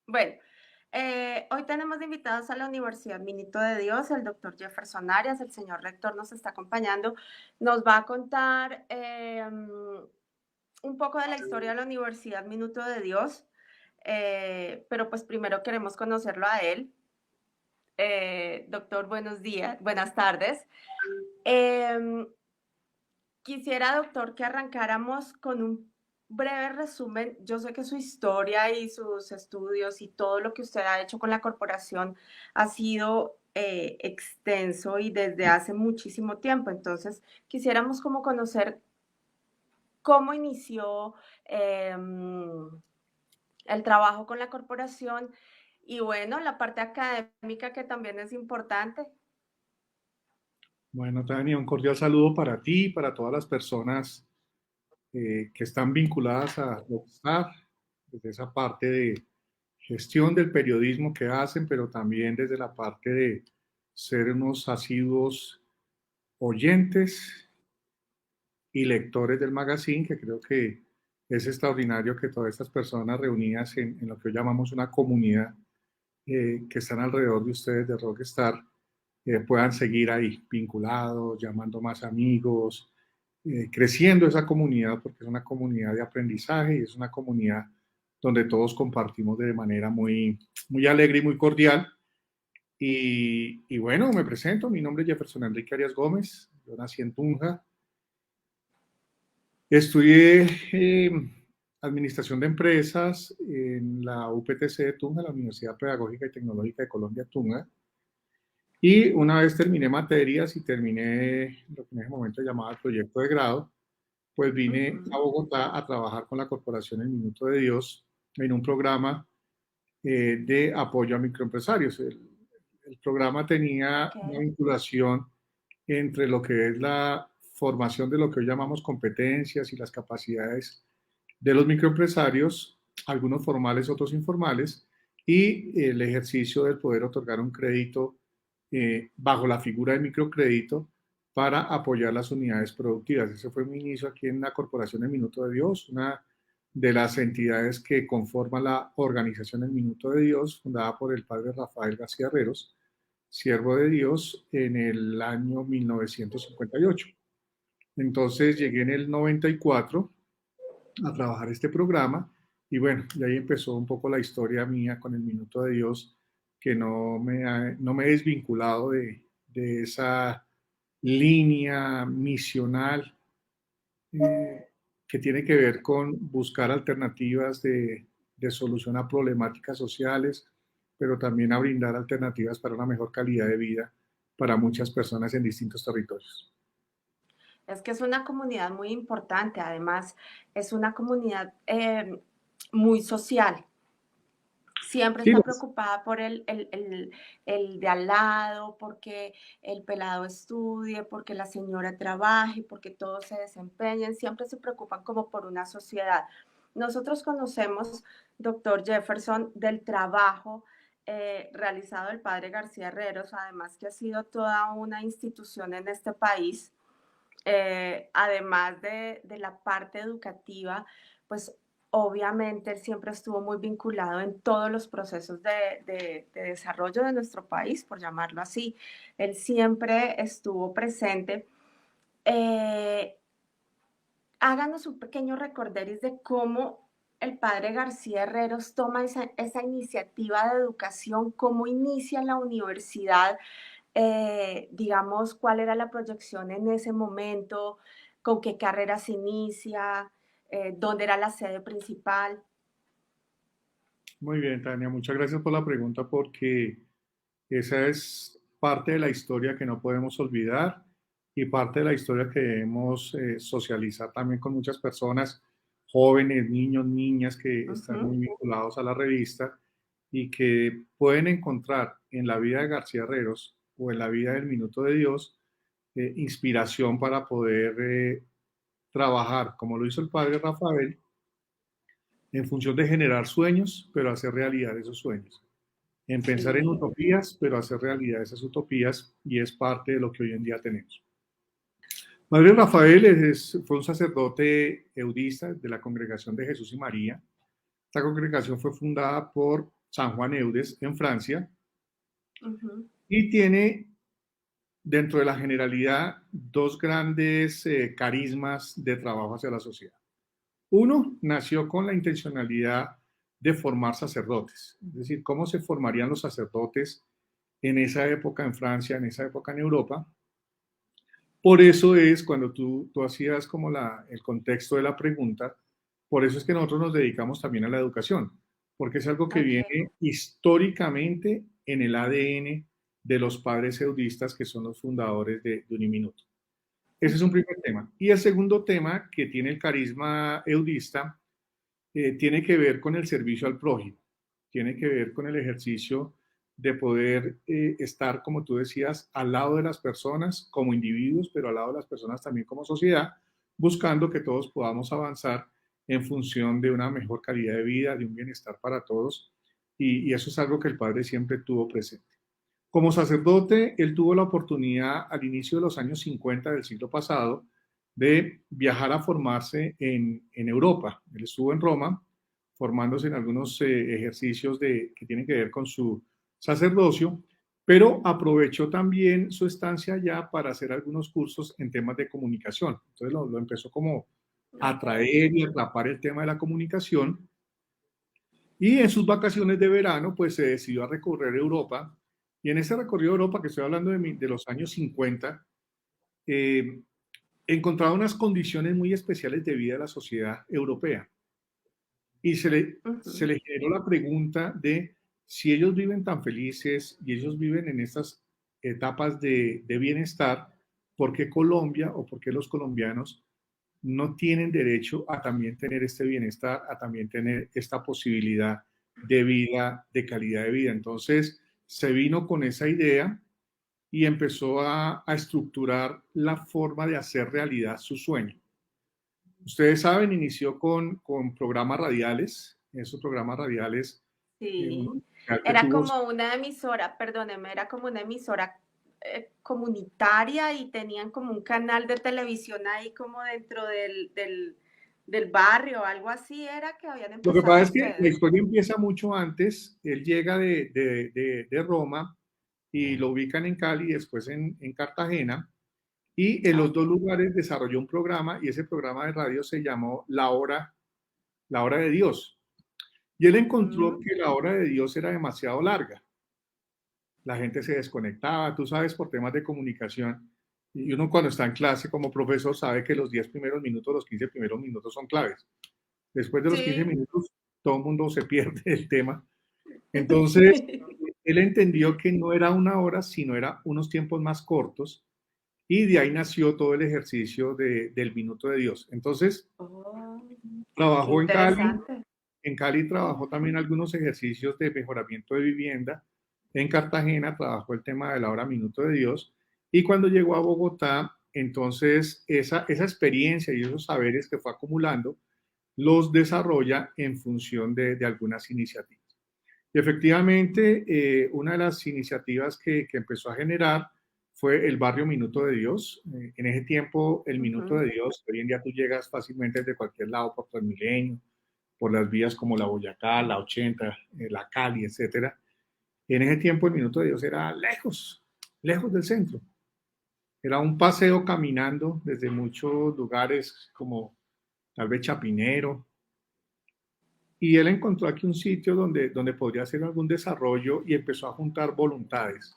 Bueno, hoy tenemos de invitados a la Universidad Minuto de Dios, el doctor Jefferson Arias, el señor rector nos está acompañando, nos va a contar un poco de la historia de la Universidad Minuto de Dios, pero pues primero queremos conocerlo a él. Doctor, buenos días, buenas tardes. Em, Quisiera, doctor, que arrancáramos con un breve resumen. Yo sé que su historia y sus estudios y todo lo que usted ha hecho con la corporación ha sido extenso y desde hace muchísimo tiempo. Entonces, quisiéramos como conocer cómo inició eh, el trabajo con la corporación y bueno, la parte académica que también es importante. Bueno, Tania, un cordial saludo para ti y para todas las personas que están vinculadas a Rockstar, desde esa parte de gestión del periodismo que hacen, pero también desde la parte de ser unos asiduos oyentes y lectores del magazine, que creo que es extraordinario que todas estas personas reunidas en lo que hoy llamamos una comunidad que están alrededor de ustedes de Rockstar puedan seguir ahí vinculados, llamando más amigos, creciendo esa comunidad, porque es una comunidad de aprendizaje y es una comunidad donde todos compartimos de manera muy alegre y muy cordial. Y bueno, me presento, mi nombre es Jefferson Enrique Arias Gómez, yo nací en Tunja, estudié Administración de Empresas en la UPTC de Tunja, la Universidad Pedagógica y Tecnológica de Colombia, Tunja. Y una vez terminé materias y terminé lo que en ese momento llamaba el proyecto de grado, pues vine a Ujú. Bogotá a trabajar con la Corporación El Minuto de Dios en un programa de apoyo a microempresarios. El programa tenía Ok. una vinculación entre lo que es la formación de lo que hoy llamamos competencias y las capacidades de los microempresarios, algunos formales, otros informales, y el ejercicio del poder otorgar un crédito bajo la figura de microcrédito para apoyar las unidades productivas. Ese fue mi inicio aquí en la Corporación El Minuto de Dios, una de las entidades que conforman la organización El Minuto de Dios, fundada por el padre Rafael García Herreros, siervo de Dios, en el año 1958. Entonces llegué en el 94 a trabajar este programa y bueno, y ahí empezó un poco la historia mía con el Minuto de Dios, que no me he desvinculado de esa línea misional que tiene que ver con buscar alternativas de solución a problemáticas sociales, pero también a brindar alternativas para una mejor calidad de vida para muchas personas en distintos territorios. Es que es una comunidad muy importante, además es una comunidad muy social. Siempre Sí, está preocupada por el de al lado, porque el pelado estudie, porque la señora trabaje, porque todos se desempeñen. Siempre se preocupan como por una sociedad. Nosotros conocemos, doctor Jefferson, del trabajo realizado el padre García Herreros, además que ha sido toda una institución en este país además de la parte educativa, pues obviamente él siempre estuvo muy vinculado en todos los procesos de desarrollo de nuestro país, por llamarlo así. Él siempre estuvo presente. Eh, Háganos un pequeño recorderis de cómo el padre García Herreros toma esa iniciativa de educación, cómo inicia la universidad digamos, cuál era la proyección en ese momento, con qué carrera se inicia, dónde era la sede principal. muy bien, Tania, muchas gracias por la pregunta porque esa es parte de la historia que no podemos olvidar y parte de la historia que debemos socializar también con muchas personas, jóvenes, niños, niñas que están muy Ujú. vinculados a la revista y que pueden encontrar en la vida de García Herreros o en la vida del Minuto de Dios inspiración para poder trabajar, como lo hizo el padre Rafael, en función de generar sueños, pero hacer realidad esos sueños. En pensar en Sí, utopías, pero hacer realidad esas utopías y es parte de lo que hoy en día tenemos. Padre Rafael fue un sacerdote eudista de la Congregación de Jesús y María. Esta congregación fue fundada por San Juan Eudes, en Francia, Ujú. y tiene dentro de la generalidad dos grandes carismas de trabajo hacia la sociedad. Uno nació con la intencionalidad de formar sacerdotes, es decir, cómo se formarían los sacerdotes en esa época en Francia, en esa época en Europa. Por eso es cuando tú hacías como el contexto de la pregunta, por eso es que nosotros nos dedicamos también a la educación, porque es algo que Ok. viene históricamente en el ADN de los padres eudistas que son los fundadores de Uniminuto. Ese es un Ujú. primer tema. Y el segundo tema que tiene el carisma eudista tiene que ver con el servicio al prójimo, tiene que ver con el ejercicio de poder estar, como tú decías, al lado de las personas como individuos, pero al lado de las personas también como sociedad, buscando que todos podamos avanzar en función de una mejor calidad de vida, de un bienestar para todos. Y eso es algo que el padre siempre tuvo presente. Como sacerdote, él tuvo la oportunidad al inicio de los años 50 del siglo pasado de viajar a formarse en Europa. Él estuvo en Roma formándose en algunos ejercicios que tienen que ver con su sacerdocio, pero aprovechó también su estancia allá para hacer algunos cursos en temas de comunicación. Entonces lo empezó como a Ok. atraer y atrapar el tema de la comunicación y en sus vacaciones de verano, pues se decidió a recorrer Europa. Y en ese recorrido de Europa, que estoy hablando de los años 50, eh, encontraba unas condiciones muy especiales de vida de la sociedad europea. Y se Ujú. le generó la pregunta de si ellos viven tan felices y ellos viven en estas etapas de bienestar, ¿por qué Colombia o por qué los colombianos no tienen derecho a también tener este bienestar, a también tener esta posibilidad de vida, de calidad de vida? Entonces se vino con esa idea y empezó a estructurar la forma de hacer realidad su sueño. Ustedes saben, inició con programas radiales, esos programas radiales, un Sí. comercial que Era tuvo, como una emisora, perdóneme, era como una emisora comunitaria y tenían como un canal de televisión ahí como dentro del barrio, algo así era que habían lo que pasa empezado es que la ustedes. historia empieza mucho antes, él llega de Roma y lo ubican en Cali, después en Cartagena, y en los dos Ok. lugares desarrolló un programa y ese programa de radio se llamó La Hora de Dios. Y él encontró Ujú. que la hora de Dios era demasiado larga. La gente se desconectaba, tú sabes, por temas de comunicación. Y uno cuando está en clase como profesor sabe que los 10 primeros minutos, los 15 primeros minutos son claves. Después de los 15 Sí. minutos, todo el mundo se pierde el tema. Entonces, él entendió que no era una hora, sino era unos tiempos más cortos. Y de ahí nació todo el ejercicio del minuto de Dios. Entonces, Oh, qué trabajó interesante. en Cali trabajó también algunos ejercicios de mejoramiento de vivienda. En Cartagena trabajó el tema de la hora minuto de Dios. Y cuando llegó a Bogotá, entonces esa experiencia y esos saberes que fue acumulando los desarrolla en función de algunas iniciativas. Y efectivamente, una de las iniciativas que empezó a generar fue el barrio Minuto de Dios. En ese tiempo, el Minuto Ujú. de Dios, hoy en día tú llegas fácilmente desde cualquier lado por Transmilenio, por las vías como la Boyacá, la 80, la Cali, etcétera. En ese tiempo el Minuto de Dios era lejos, lejos del centro. Era un paseo caminando desde muchos lugares como tal vez Chapinero. Y él encontró aquí un sitio donde podría hacer algún desarrollo y empezó a juntar voluntades.